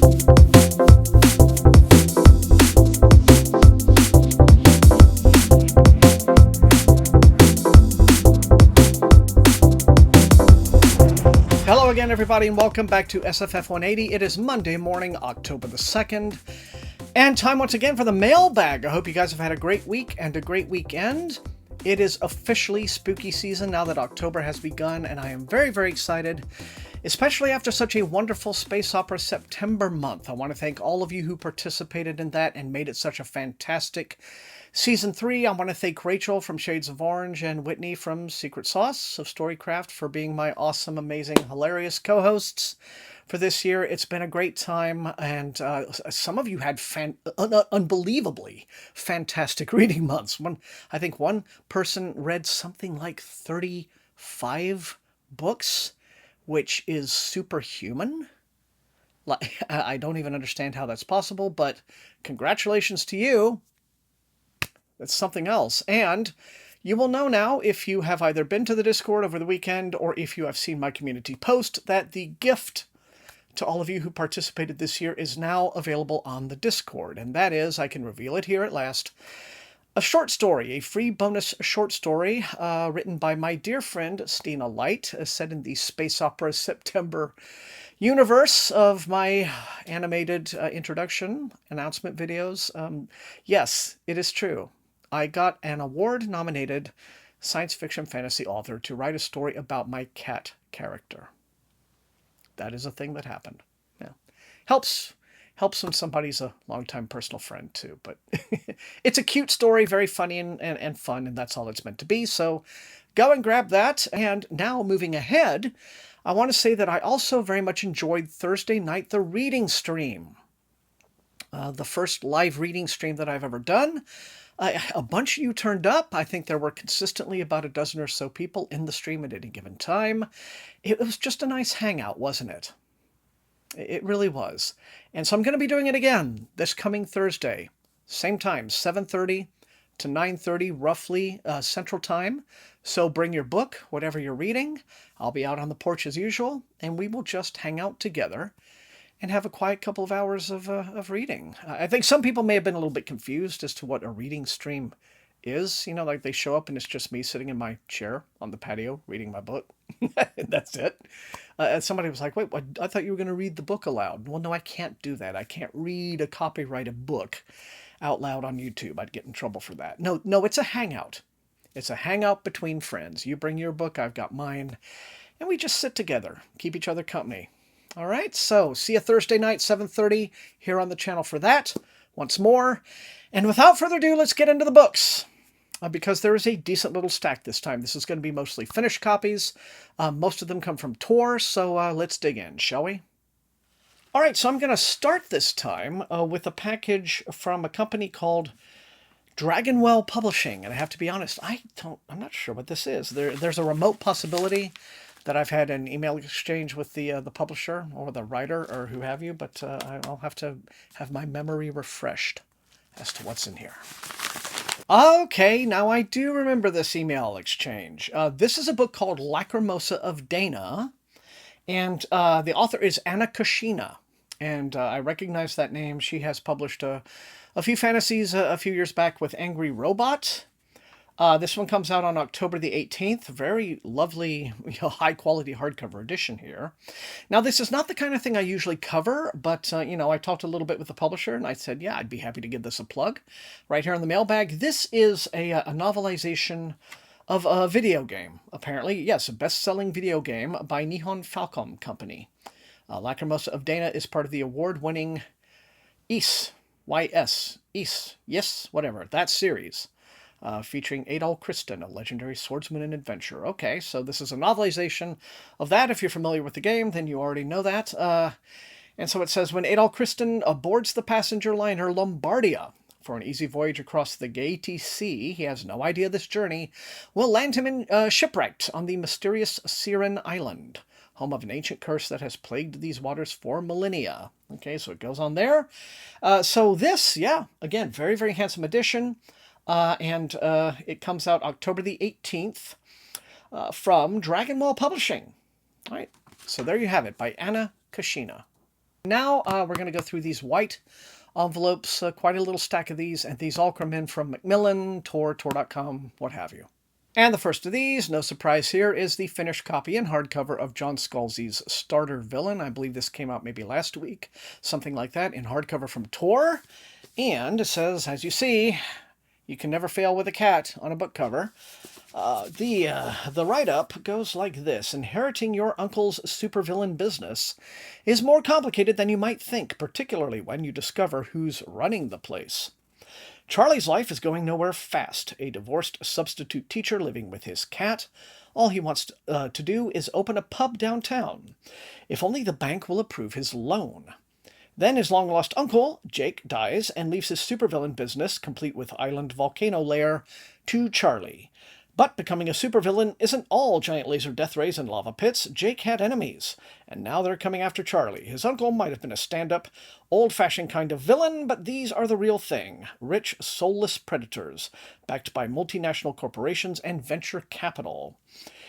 Hello again, everybody, and welcome back to SFF180. It is Monday morning, October the 2nd, and time once again for the mailbag. I hope you guys have had a great week and a great weekend. It is officially spooky season now that October has begun, and I am very, very excited, especially after such a wonderful space opera September month. I want to thank all of you who participated in that and made it such a fantastic Season 3, I want to thank Rachel from Shades of Orange and Whitney from Secret Sauce of Storycraft for being my awesome, amazing, hilarious co-hosts for this year. It's been a great time, and some of you had unbelievably fantastic reading months. I think one person read something like 35 books, which is superhuman. I don't even understand how that's possible, but congratulations to you. That's something else. And you will know now, if you have either been to the Discord over the weekend or if you have seen my community post, that the gift to all of you who participated this year is now available on the Discord. And that is, I can reveal it here at last, a short story, a free bonus short story written by my dear friend Stina Light, set in the space opera September universe of my animated introduction announcement videos. Yes, it is true. I got an award-nominated science fiction fantasy author to write a story about my cat character. That is a thing that happened. Yeah. Helps when somebody's a longtime personal friend, too. But it's a cute story, very funny and fun, and that's all it's meant to be. So go and grab that. And now, moving ahead, I want to say that I also very much enjoyed Thursday night, the reading stream. The first live reading stream that I've ever done. A bunch of you turned up. I think there were consistently about a dozen or so people in the stream at any given time. It was just a nice hangout, wasn't it? It really was. And so I'm going to be doing it again this coming Thursday. Same time, 7:30 to 9:30 roughly Central Time. So bring your book, whatever you're reading. I'll be out on the porch as usual, and we will just hang out together and have a quiet couple of hours of reading. I think some people may have been a little bit confused as to what a reading stream is. You know, like they show up and it's just me sitting in my chair on the patio reading my book. That's it. And somebody was like, wait, what? I thought you were going to read the book aloud. Well, no, I can't do that. I can't read a copyrighted book out loud on YouTube. I'd get in trouble for that. No, it's a hangout. It's a hangout between friends. You bring your book, I've got mine, and we just sit together, keep each other company. All right, so see you Thursday night, 7:30, here on the channel for that, once more. And without further ado, let's get into the books, because there is a decent little stack this time. This is going to be mostly finished copies. Most of them come from Tor, so let's dig in, shall we? All right, so I'm going to start this time with a package from a company called Dragonwell Publishing. And I have to be honest, I'm not sure what this is. There's a remote possibility that I've had an email exchange with the publisher or the writer or who have you, but I'll have to have my memory refreshed as to what's in here. Okay, now I do remember this email exchange. This is a book called Lacrimosa of Dana, and the author is Anna Kashina, and I recognize that name. She has published a few fantasies a few years back with Angry Robot. This one comes out on October the 18th. Very lovely, high-quality hardcover edition here. Now, this is not the kind of thing I usually cover, but, I talked a little bit with the publisher, and I said, yeah, I'd be happy to give this a plug right here on the mailbag. This is a novelization of a video game, apparently. Yes, a best-selling video game by Nihon Falcom Company. Lacrimosa of Dana is part of the award-winning Yes, whatever, that series. Featuring Adol Kristen, a legendary swordsman and adventurer. Okay, so this is a novelization of that. If you're familiar with the game, then you already know that. And so it says, when Adol Kristen aboards the passenger liner Lombardia for an easy voyage across the Gaety Sea, he has no idea this journey will land him in shipwrecked on the mysterious Siren Island, home of an ancient curse that has plagued these waters for millennia. Okay, so it goes on there. So this, again, very, very handsome edition. And it comes out October the 18th from Dragonwell Publishing. All right, so there you have it by Anna Kashina. Now we're going to go through these white envelopes, quite a little stack of these, and these all come in from Macmillan, Tor.com, what have you. And the first of these, no surprise here, is the finished copy in hardcover of John Scalzi's Starter Villain. I believe this came out maybe last week, something like that, in hardcover from Tor. And it says, as you see, you can never fail with a cat on a book cover. The write-up goes like this. Inheriting your uncle's supervillain business is more complicated than you might think, particularly when you discover who's running the place. Charlie's life is going nowhere fast. A divorced substitute teacher living with his cat. All he wants to do is open a pub downtown. If only the bank will approve his loan. Then his long-lost uncle, Jake, dies and leaves his supervillain business, complete with island volcano lair, to Charlie. But becoming a supervillain isn't all giant laser death rays and lava pits. Jake had enemies, and now they're coming after Charlie. His uncle might have been a stand-up, old-fashioned kind of villain, but these are the real thing. Rich, soulless predators, backed by multinational corporations and venture capital.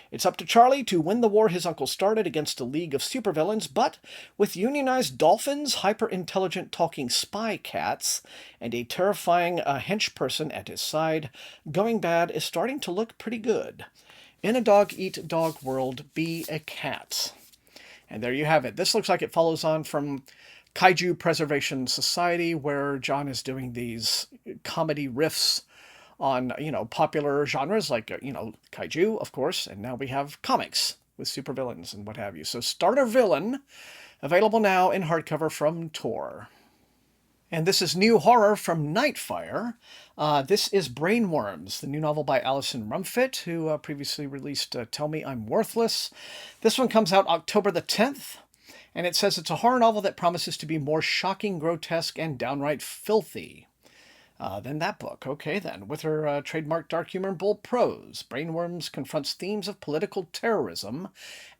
It's up to Charlie to win the war his uncle started against a league of supervillains, but with unionized dolphins, hyper-intelligent talking spy cats, and a terrifying hench-person at his side, going bad is starting to look pretty good. In a dog-eat-dog world, be a cat. And there you have it. This looks like it follows on from Kaiju Preservation Society, where John is doing these comedy riffs on, popular genres like, kaiju, of course, and now we have comics with supervillains and what have you. So Starter Villain, available now in hardcover from Tor. And this is new horror from Nightfire. This is Brainworms, the new novel by Alison Rumfitt, who previously released Tell Me I'm Worthless. This one comes out October the 10th, and it says it's a horror novel that promises to be more shocking, grotesque, and downright filthy than that book. Okay, then. With her trademark dark humor and bold prose, Brainworms confronts themes of political terrorism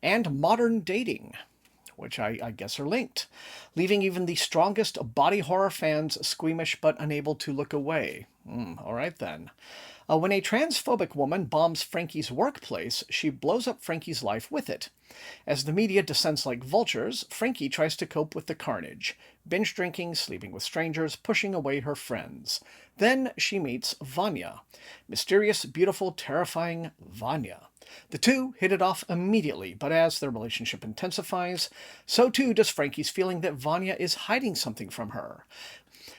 and modern dating, which I guess are linked, leaving even the strongest body horror fans squeamish but unable to look away. All right, then. When a transphobic woman bombs Frankie's workplace, she blows up Frankie's life with it. As the media descends like vultures, Frankie tries to cope with the carnage, binge drinking, sleeping with strangers, pushing away her friends. Then she meets Vanya. Mysterious, beautiful, terrifying Vanya. The two hit it off immediately, but as their relationship intensifies, so too does Frankie's feeling that Vanya is hiding something from her.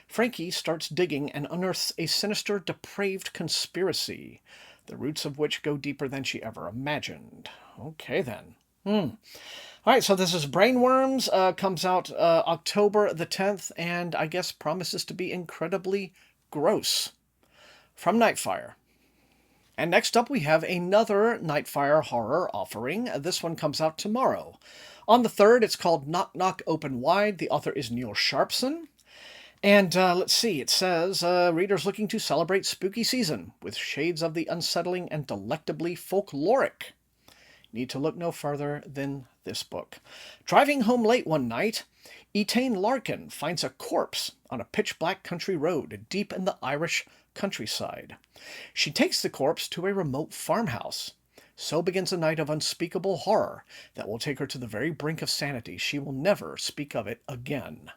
Frankie starts digging and unearths a sinister, depraved conspiracy, the roots of which go deeper than she ever imagined. Okay, then. All right, so this is Brainworms, comes out October the 10th, and I guess promises to be incredibly gross. From Nightfire. And next up we have another Nightfire horror offering. This one comes out tomorrow. On the 3rd, it's called Knock Knock Open Wide. The author is Neil Sharpson. And let's see, it says, readers looking to celebrate spooky season with shades of the unsettling and delectably folkloric. Need to look no further than this book. Driving home late one night, Etain Larkin finds a corpse on a pitch-black country road deep in the Irish countryside. She takes the corpse to a remote farmhouse. So begins a night of unspeakable horror that will take her to the very brink of sanity. She will never speak of it again.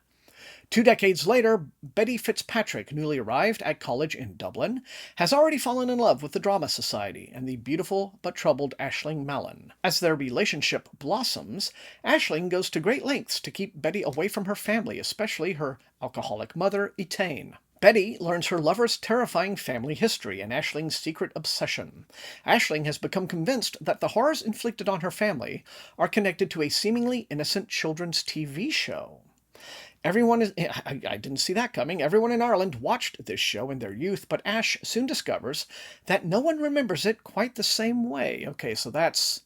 2 decades later, Betty Fitzpatrick, newly arrived at college in Dublin, has already fallen in love with the Drama Society and the beautiful but troubled Aisling Mallon. As their relationship blossoms, Aisling goes to great lengths to keep Betty away from her family, especially her alcoholic mother, Etain. Betty learns her lover's terrifying family history and Aisling's secret obsession. Aisling has become convinced that the horrors inflicted on her family are connected to a seemingly innocent children's TV show. I didn't see that coming. Everyone in Ireland watched this show in their youth, but Ash soon discovers that no one remembers it quite the same way. Okay, so that's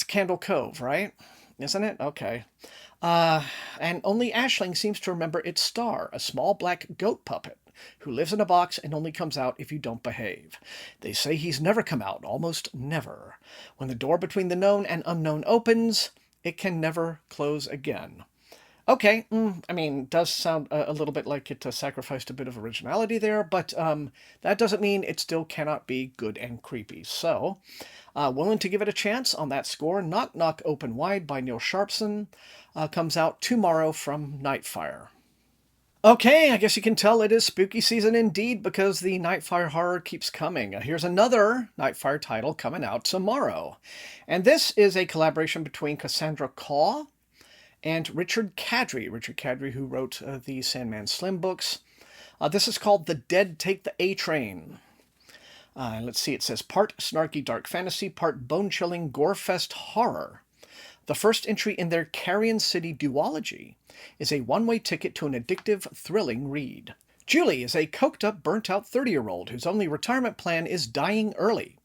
Candle Cove, right? Isn't it? Okay. And only Aisling seems to remember its star, a small black goat puppet, who lives in a box and only comes out if you don't behave. They say he's never come out, almost never. When the door between the known and unknown opens, it can never close again. Okay, I mean, does sound a little bit like it sacrificed a bit of originality there, but that doesn't mean it still cannot be good and creepy. So, willing to give it a chance on that score. Knock Knock Open Wide by Neil Sharpson comes out tomorrow from Nightfire. Okay, I guess you can tell it is spooky season indeed because the Nightfire horror keeps coming. Here's another Nightfire title coming out tomorrow. And this is a collaboration between Cassandra Caw and Richard Cadre. Richard Cadre, who wrote the Sandman Slim books. This is called The Dead Take the A-Train. Let's see, it says part snarky dark fantasy, part bone-chilling gore-fest horror. The first entry in their Carrion City duology is a one-way ticket to an addictive, thrilling read. Julie is a coked-up, burnt-out 30-year-old whose only retirement plan is dying early.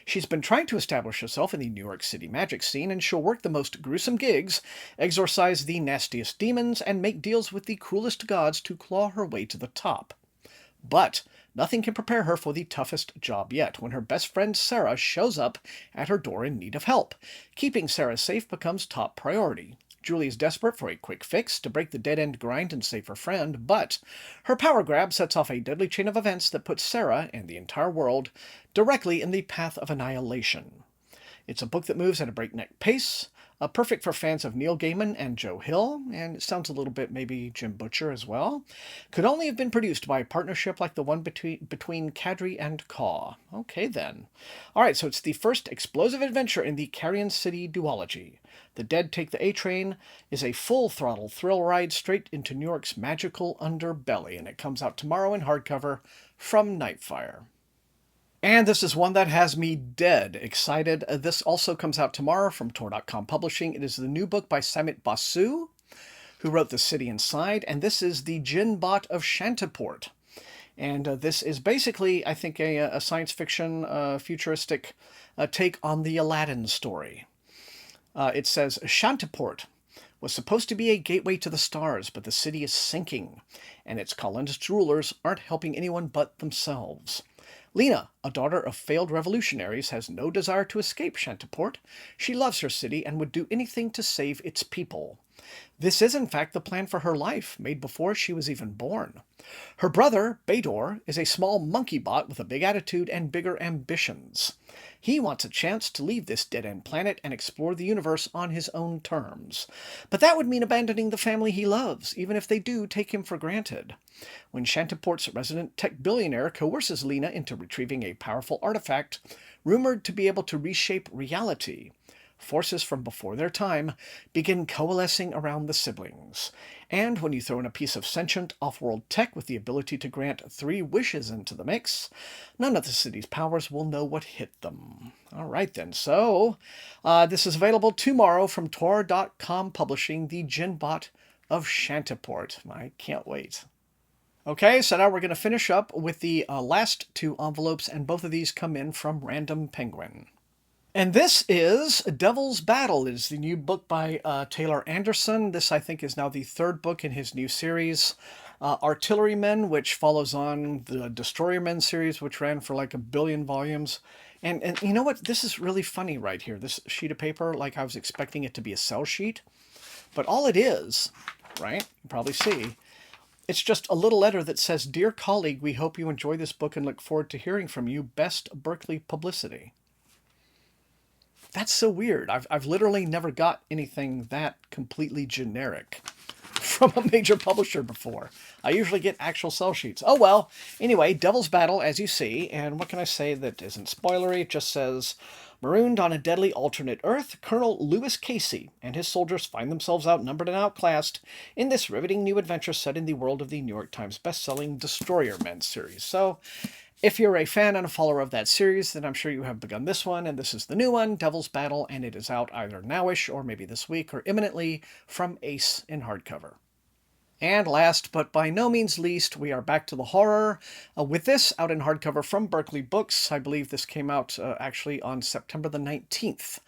She's been trying to establish herself in the New York City magic scene, and she'll work the most gruesome gigs, exorcise the nastiest demons, and make deals with the cruelest gods to claw her way to the top. But nothing can prepare her for the toughest job yet when her best friend Sarah shows up at her door in need of help. Keeping Sarah safe becomes top priority. Julie is desperate for a quick fix to break the dead-end grind and save her friend, but her power grab sets off a deadly chain of events that puts Sarah and the entire world directly in the path of annihilation. It's a book that moves at a breakneck pace, perfect for fans of Neil Gaiman and Joe Hill, and it sounds a little bit maybe Jim Butcher as well. Could only have been produced by a partnership like the one between Cadre and Caw. Okay then. Alright, so it's the first explosive adventure in the Carrion City duology. The Dead Take the A-Train is a full-throttle thrill ride straight into New York's magical underbelly, and it comes out tomorrow in hardcover from Nightfire. And this is one that has me dead excited. This also comes out tomorrow from Tor.com Publishing. It is the new book by Samit Basu, who wrote The City Inside, and this is the Jinn-Bot of Shantiport. And this is basically, I think, a science fiction, futuristic take on the Aladdin story. It says, Shantiport was supposed to be a gateway to the stars, but the city is sinking, and its colonist rulers aren't helping anyone but themselves. Lena, a daughter of failed revolutionaries, has no desire to escape Shantiport. She loves her city and would do anything to save its people. This is, in fact, the plan for her life, made before she was even born. Her brother, Bador, is a small monkey bot with a big attitude and bigger ambitions. He wants a chance to leave this dead-end planet and explore the universe on his own terms. But that would mean abandoning the family he loves, even if they do take him for granted. When Shantiport's resident tech billionaire coerces Lena into retrieving a powerful artifact, rumored to be able to reshape reality, forces from before their time begin coalescing around the siblings. And when you throw in a piece of sentient, off-world tech with the ability to grant 3 wishes into the mix, none of the city's powers will know what hit them. All right then, so this is available tomorrow from Tor.com Publishing, the Jinn-Bot of Shantiport. I can't wait. Okay, so now we're going to finish up with the last 2 envelopes, and both of these come in from Random Penguin. And this is Devil's Battle. It is the new book by Taylor Anderson. This, I think, is now the 3rd book in his new series, Artillerymen, which follows on the Destroyermen series, which ran for like 1 billion volumes. And you know what? This is really funny right here. This sheet of paper, like I was expecting it to be a cell sheet. But all it is, right, you probably see, it's just a little letter that says, Dear colleague, we hope you enjoy this book and look forward to hearing from you. Best Berkeley publicity. That's so weird. I've literally never got anything that completely generic from a major publisher before. I usually get actual cell sheets. Oh well. Anyway, Devil's Battle, as you see, and what can I say that isn't spoilery? It just says, marooned on a deadly alternate Earth, Colonel Lewis Casey and his soldiers find themselves outnumbered and outclassed in this riveting new adventure set in the world of the New York Times bestselling Destroyermen series. So, if you're a fan and a follower of that series, then I'm sure you have begun this one, and this is the new one, Devil's Battle, and it is out either nowish or maybe this week or imminently from Ace in hardcover. And last, but by no means least, we are back to the horror. With this out in hardcover from Berkeley Books. I believe this came out actually on September the 19th.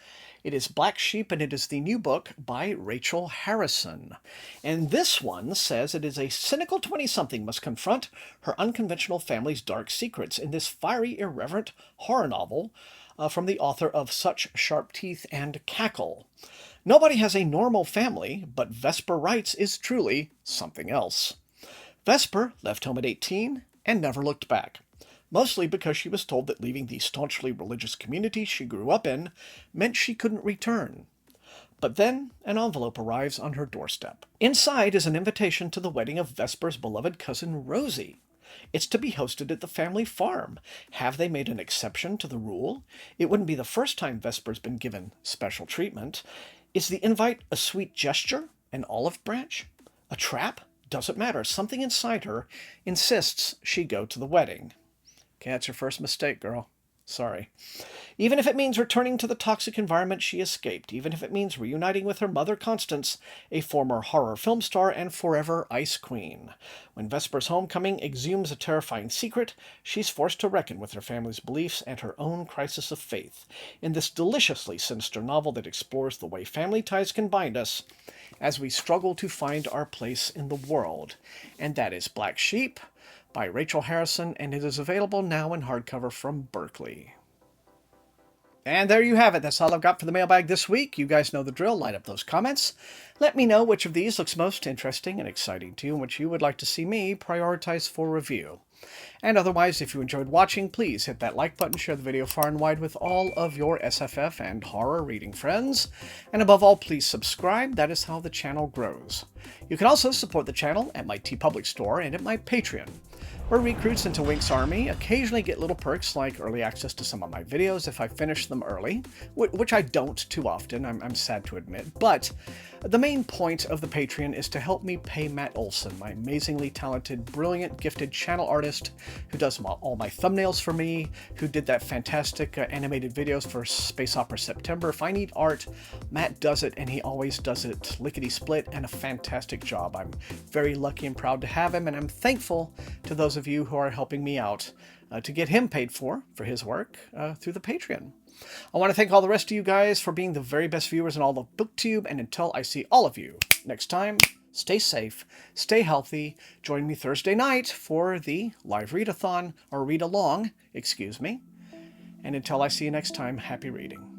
It is Black Sheep, and it is the new book by Rachel Harrison. And this one says it is a cynical 20-something must confront her unconventional family's dark secrets in this fiery, irreverent horror novel from the author of Such Sharp Teeth and Cackle. Nobody has a normal family, but Vesper Wrights is truly something else. Vesper left home at 18 and never looked back, mostly because she was told that leaving the staunchly religious community she grew up in meant she couldn't return. But then an envelope arrives on her doorstep. Inside is an invitation to the wedding of Vesper's beloved cousin Rosie. It's to be hosted at the family farm. Have they made an exception to the rule? It wouldn't be the first time Vesper's been given special treatment. Is the invite a sweet gesture? An olive branch? A trap? Doesn't matter. Something inside her insists she go to the wedding. Okay, that's your first mistake, girl. Sorry. Even if it means returning to the toxic environment she escaped, even if it means reuniting with her mother Constance, a former horror film star and forever ice queen. When Vesper's homecoming exhumes a terrifying secret, she's forced to reckon with her family's beliefs and her own crisis of faith. In this deliciously sinister novel that explores the way family ties can bind us as we struggle to find our place in the world. And that is Black Sheep by Rachel Harrison, and it is available now in hardcover from Berkeley. And there you have it. That's all I've got for the mailbag this week. You guys know the drill. Light up those comments. Let me know which of these looks most interesting and exciting to you, and which you would like to see me prioritize for review. And otherwise, if you enjoyed watching, please hit that like button, share the video far and wide with all of your SFF and horror reading friends. And above all, please subscribe. That is how the channel grows. You can also support the channel at my TeePublic store and at my Patreon, where recruits into Wink's Army occasionally get little perks like early access to some of my videos if I finish them early, which I don't too often, I'm sad to admit. But the main point of the Patreon is to help me pay Matt Olson, my amazingly talented, brilliant, gifted channel artist who does all my thumbnails for me, who did that fantastic animated videos for Space Opera September. If I need art, Matt does it, and he always does it lickety-split and a fantastic job. I'm very lucky and proud to have him, and I'm thankful to those of you who are helping me out to get him paid for his work through the Patreon. I want to thank all the rest of you guys for being the very best viewers in all of BookTube, and until I see all of you next time, stay safe, stay healthy. Join me Thursday night for the live readathon, or read-along, excuse me. And until I see you next time, happy reading.